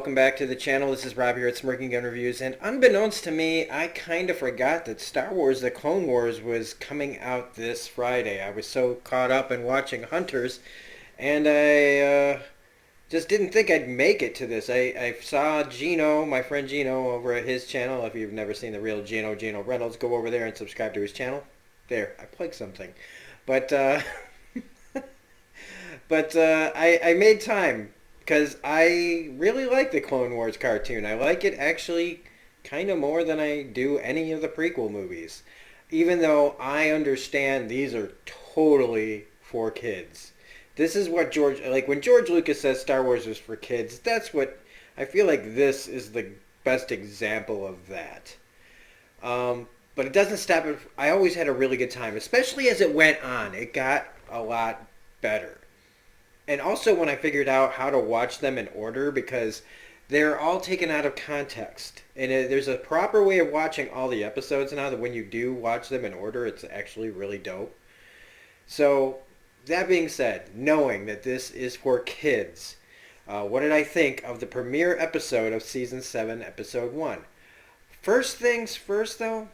welcome back to the channel. This is Rob here at Smirking Gun Reviews, and unbeknownst to me, I kind of forgot that Star Wars The Clone Wars was coming out this Friday. I was so caught up in watching Hunters, and I just didn't think I'd make it to this. I saw Gino, my friend Gino, over at his channel. If you've never seen the real Gino Reynolds, go over there and subscribe to his channel. There, I plugged something. But, I made time because I really like the Clone Wars cartoon. I like it actually kind of more than I do any of the prequel movies. Even though I understand these are totally for kids. This is what like when George Lucas says Star Wars is for kids, that's what, I feel like this is the best example of that. But it doesn't stop it. I always had a really good time, especially as it went on. It got a lot better. And also when I figured out how to watch them in order, because they're all taken out of context. And there's a proper way of watching all the episodes now that when you do watch them in order, it's actually really dope. So, that being said, knowing that this is for kids, what did I think of the premiere episode of Season 7, Episode 1? First things first, though,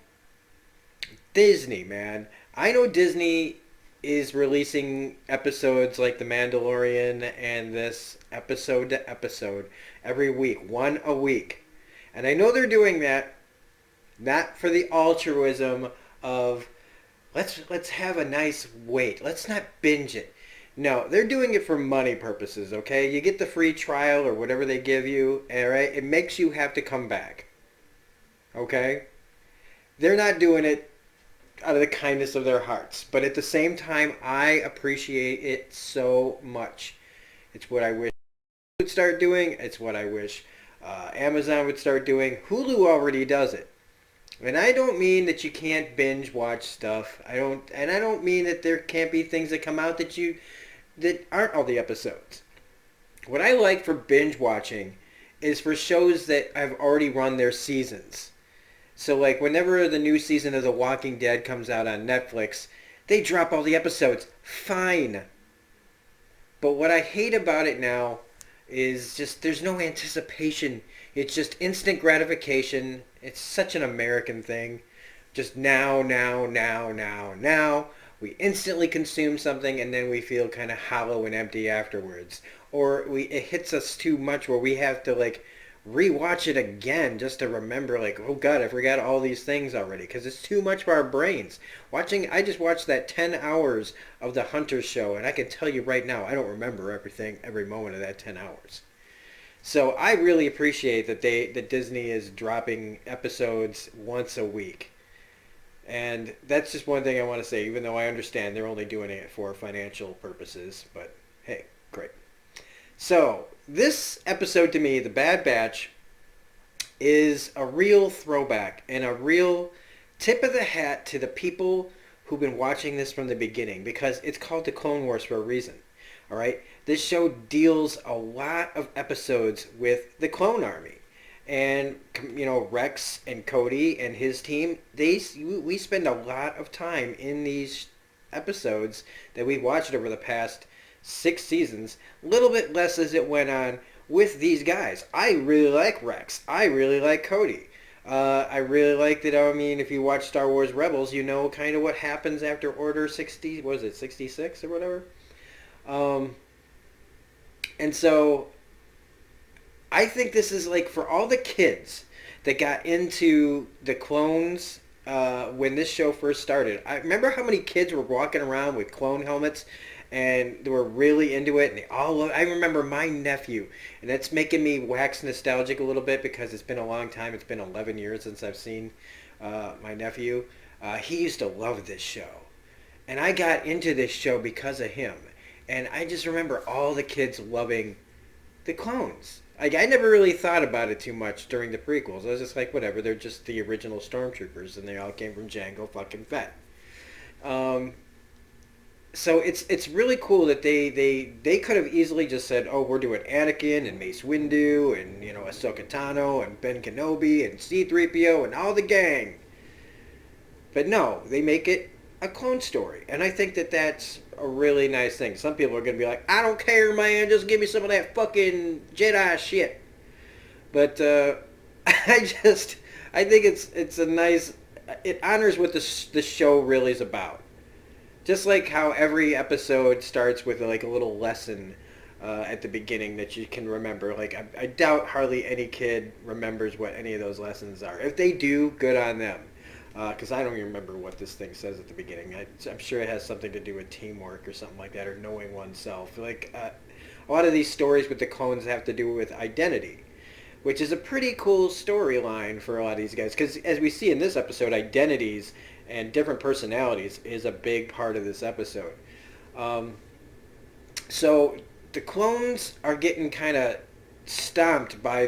Disney, man. I know Disney is releasing episodes like The Mandalorian and this episode to episode every week, one a week. And I know they're doing that not for the altruism of let's have a nice wait. Let's not binge it. No, they're doing it for money purposes, okay? You get the free trial or whatever they give you, all right? It makes you have to come back. Okay? They're not doing it out of the kindness of their hearts. But at the same time, I appreciate it so much. It's what I wish would start doing. It's what I wish Amazon would start doing. Hulu already does it. And I don't mean that you can't binge watch stuff. I don't mean that there can't be things that come out that aren't all the episodes. What I like for binge watching is for shows that have already run their seasons. So like whenever the new season of The Walking Dead comes out on Netflix, they drop all the episodes. Fine. But what I hate about it now is just there's no anticipation. It's just instant gratification. It's such an American thing. Just now. We instantly consume something and then we feel kind of hollow and empty afterwards. Or it hits us too much where we have to like rewatch it again just to remember like, oh god, I forgot all these things already because it's too much for our brains. I just watched that 10 hours of the Hunters show and I can tell you right now I don't remember every moment of that 10 hours. So I really appreciate that Disney is dropping episodes once a week. And that's just one thing I want to say, even though I understand they're only doing it for financial purposes, but hey, great. So, this episode to me, The Bad Batch, is a real throwback and a real tip of the hat to the people who've been watching this from the beginning, because it's called The Clone Wars for a reason. All right? This show deals a lot of episodes with the Clone Army. And, you know, Rex and Cody and his team, we spend a lot of time in these episodes that we've watched over the past 6 seasons, a little bit less as it went on with these guys. I really like Rex. I really like Cody. I really like that, I mean, if you watch Star Wars Rebels, you know kind of what happens after Order 60, what was it, 66 or whatever? And so, I think this is like for all the kids that got into the clones when this show first started. I remember how many kids were walking around with clone helmets and they were really into it, and they all I remember my nephew, and that's making me wax nostalgic a little bit because it's been a long time. It's been 11 years since I've seen my nephew. He used to love this show, and I got into this show because of him. And I just remember all the kids loving the clones. I never really thought about it too much during the prequels. I was just like, whatever, they're just the original stormtroopers, and they all came from Jango fucking Fett. So it's really cool that they could have easily just said, oh, we're doing Anakin and Mace Windu and, you know, Ahsoka Tano and Ben Kenobi and C-3PO and all the gang. But no, they make it a clone story. And I think that that's a really nice thing. Some people are going to be like, I don't care, man, just give me some of that fucking Jedi shit. But I just I think it's a nice, it honors what the show really is about. Just like how every episode starts with like a little lesson at the beginning that you can remember. Like I doubt hardly any kid remembers what any of those lessons are. If they do, good on them. Because I don't even remember what this thing says at the beginning. I'm sure it has something to do with teamwork or something like that, or knowing oneself. Like a lot of these stories with the clones have to do with identity, which is a pretty cool storyline for a lot of these guys. Because as we see in this episode, identities and different personalities is a big part of this episode. Um, so the clones are getting kind of stomped by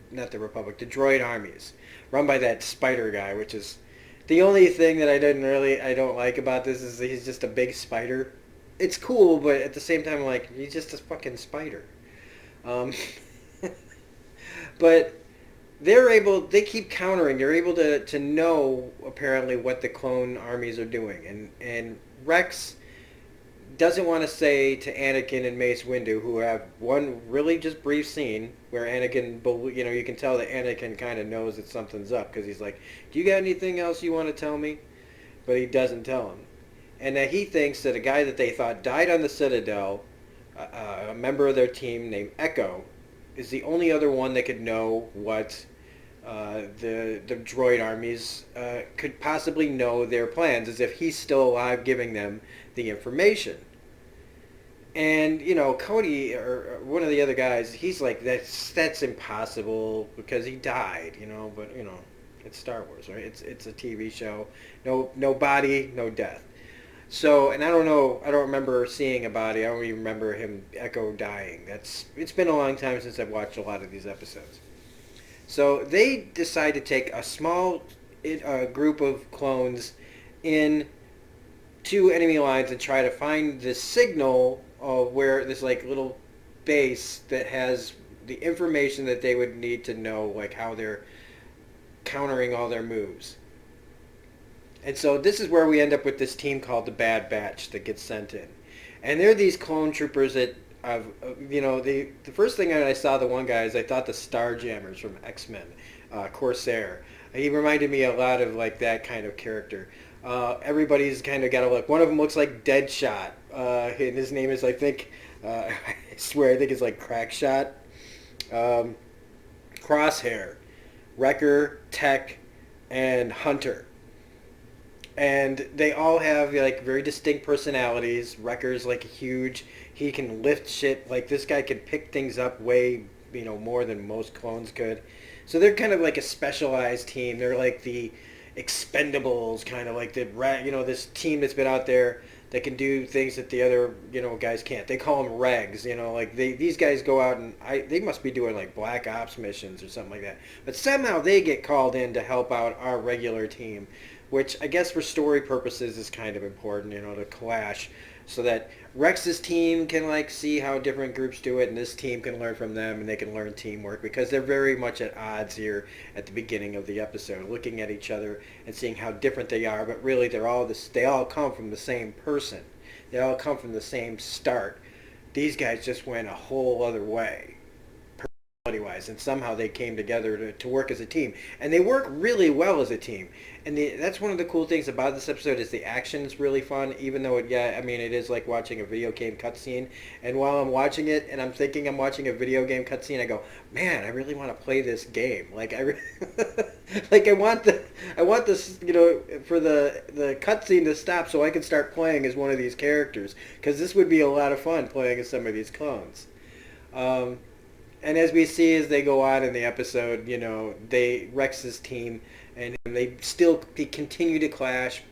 not the Republic, the droid armies, run by that spider guy, which is the only thing that I don't like about this is that he's just a big spider. It's cool, but at the same time, like, he's just a fucking spider. Um, but they keep countering. They're able to know apparently what the clone armies are doing, and Rex doesn't want to say to Anakin and Mace Windu, who have one really just brief scene where Anakin, you can tell that Anakin kind of knows that something's up because he's like, "Do you got anything else you want to tell me?" But he doesn't tell him, and that he thinks that a guy that they thought died on the Citadel, a member of their team named Echo, is the only other one that could know what the droid armies could possibly know their plans, as if he's still alive, giving them the information. And Cody or one of the other guys, he's like, that's impossible because he died. But it's Star Wars, right? It's a TV show. No body, no death. So, and I don't know, I don't remember seeing a body. I don't even remember him, Echo, dying. It's been a long time since I've watched a lot of these episodes. So they decide to take a small group of clones in two enemy lines and try to find the signal of where this like little base that has the information that they would need to know, like how they're countering all their moves. And so this is where we end up with this team called the Bad Batch that gets sent in. And they're these clone troopers that the first thing I saw the one guy is I thought the Starjammers from X-Men, Corsair. He reminded me a lot of like that kind of character. Everybody's kind of got a look. One of them looks like Deadshot, and his name is, I think, I swear, I think it's like Crackshot. Crosshair, Wrecker, Tech, and Hunter. And they all have like very distinct personalities. Wrecker's like huge. He can lift shit. Like this guy could pick things up way, more than most clones could. So they're kind of like a specialized team. They're like the Expendables, kind of like this team that's been out there that can do things that the other, guys can't. They call them regs, like these guys go out and they must be doing like black ops missions or something like that. But somehow they get called in to help out our regular team, which I guess for story purposes is kind of important, to clash so that Rex's team can like see how different groups do it and this team can learn from them and they can learn teamwork because they're very much at odds here at the beginning of the episode, looking at each other and seeing how different they are, but really they all come from the same person. They all come from the same start. These guys just went a whole other way, personality-wise, and somehow they came together to work as a team. And they work really well as a team. And that's one of the cool things about this episode is the action is really fun, even though it is like watching a video game cutscene. And while I'm watching it and I'm thinking I'm watching a video game cutscene, I go, man, I really want to play this game. Like like I want this, for the cutscene to stop so I can start playing as one of these characters, because this would be a lot of fun playing as some of these clones. And as we see as they go on in the episode, Rex's team and him, they continue to clash,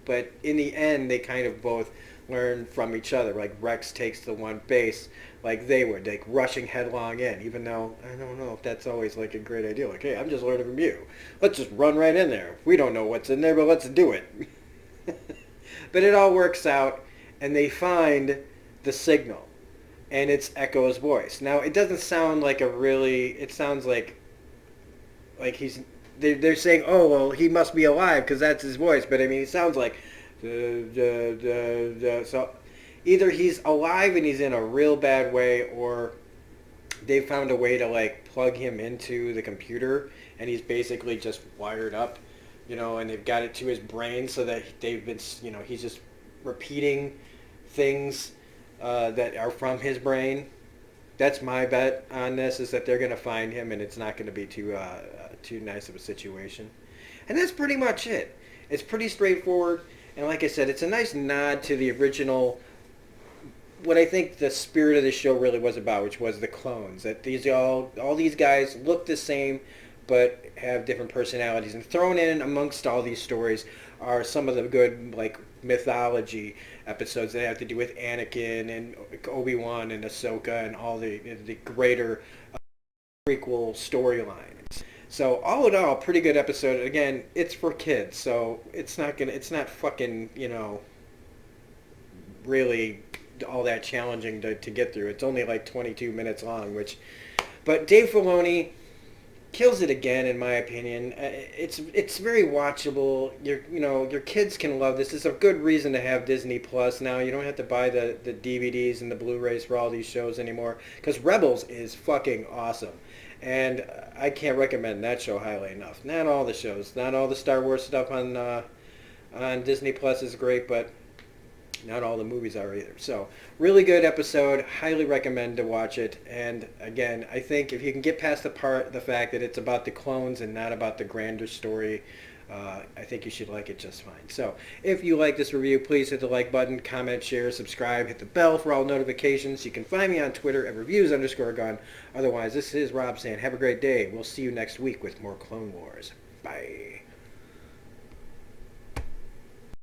but in the end they kind of both learn from each other. Like Rex takes the one base like they would, like rushing headlong in, even though I don't know if that's always like a great idea. Like, hey, I'm just learning from you. Let's just run right in there. We don't know what's in there, but let's do it. But it all works out, and they find the signal. And it's Echo's voice. Now, it doesn't sound like it sounds like they're saying, oh, well, he must be alive because that's his voice. But, I mean, it sounds like, so either he's alive and he's in a real bad way, or they found a way to like plug him into the computer, and he's basically just wired up, and they've got it to his brain so that they've been, he's just repeating things that are from his brain. That's my bet on this, is that they're going to find him, and it's not going to be too nice of a situation. And that's pretty much it. It's pretty straightforward, and like I said, it's a nice nod to the original, what I think the spirit of the show really was about, which was the clones. That these all these guys look the same, but have different personalities. And thrown in amongst all these stories are some of the good like mythology episodes that have to do with Anakin and Obi-Wan and Ahsoka and all the greater prequel storylines. So all in all, pretty good episode. Again, it's for kids, so it's not fucking really all that challenging to get through. It's only like 22 minutes long, but Dave Filoni kills it again, in my opinion. It's very watchable. Your kids can love this. It's a good reason to have Disney Plus now. You don't have to buy the DVDs and the Blu-rays for all these shows anymore, because Rebels is fucking awesome. And I can't recommend that show highly enough. Not all the shows, not all the Star Wars stuff on Disney Plus is great, but not all the movies are either. So, really good episode. Highly recommend to watch it. And again, I think if you can get past the fact that it's about the clones and not about the grander story, I think you should like it just fine. So, if you like this review, please hit the like button, comment, share, subscribe, hit the bell for all notifications. You can find me on Twitter at reviews_gone. Otherwise, this is Rob saying have a great day. We'll see you next week with more Clone Wars. Bye.